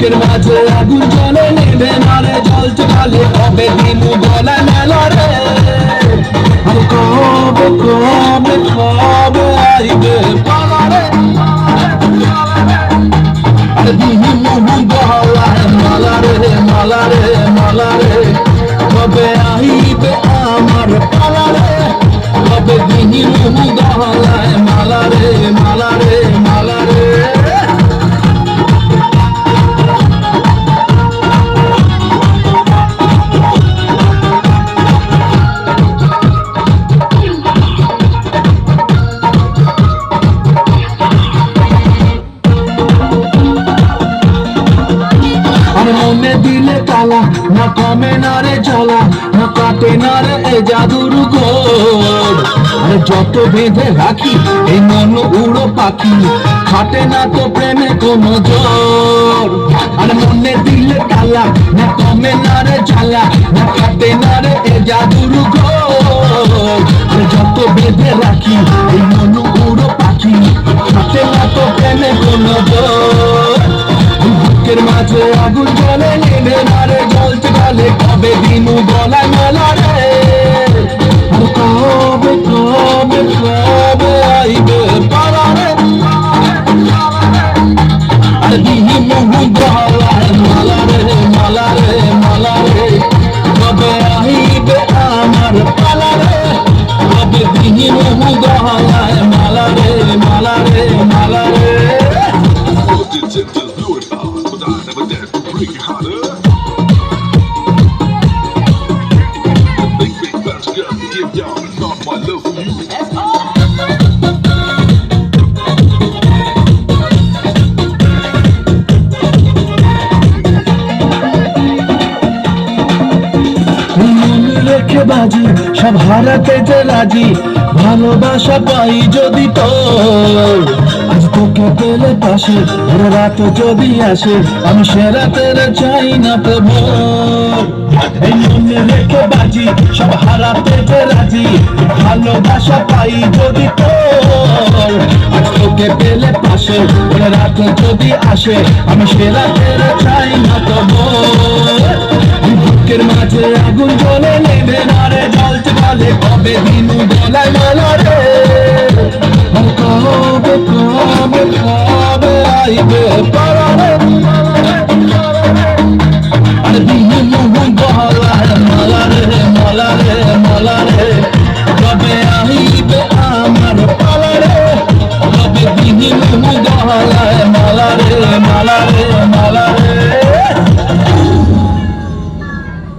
বুকের মাঝে আগুন জ্বলে নেভে না রে জ্বলছে কালে কবে দিনু গলা মেলা রে আর কবে কবে কবে আইবে পালা রে আর দিনু মুহু গলায় মালা রে মালা রে মালা রে কবে আইবে আমার পালা রে কবে দিনু মুহু গলায় মালা রে মালা রে মালা রে মনে দিলে তালা না কমে না রে জ্বালা না কাটে না রে এ জাদুর ঘোর আরে যত বেঁধে রাখি এই মন উড়ো পাখি খাটে না তো প্রেমে কোনো জোর আরে মনে দিলে তালা না কমে না রে জ্বালা না কাটে না রে এ জাদুর ঘোর আরে যত বেঁধে রাখি এই মন উড়ো পাখি খাটে না তো প্রেমে কোনো জোর বুকের মাঝে আগুন জ্বলে নেভে না রে জ্বলছে কালে কবে দিনু গলায় মেলা রে আর কবে কবে কবে আইবে পালা রে আর দিনু মুহু গলায় মালা রে মালা রে মালা রে কবে আইবে আমার পালা রে কবে দিনু মুহু গলায় মালা রে মালা রে মালা রে বাজি সব হারাতে যে রাজি ভালোবাসা পাই যদি তোর আজ তোকে পেলে পাশে রাত যদি আসে আমি সে রাতের চাই না প্রভু এই মনে রেখে বাজি সব হারাতে যে রাজি ভালোবাসা পাই যদি তোর আজ তোকে পেলে পাশে রাত যদি আসে আমি সে রাতের চাই না প্রভু বুকের মাঝে আগুন জ্বলে নেভে না রে জ্বলছে কালে কবে দিনু গলায় মালা রে কবে কবে কবে আইবে পালা রে আর দিনু মুহু গলায় মালা রে মালা রে মালা রে কবে আইবে আমার পালা রে কবে দিনু মুহু গলায় মালা রে মালা রে মালা রে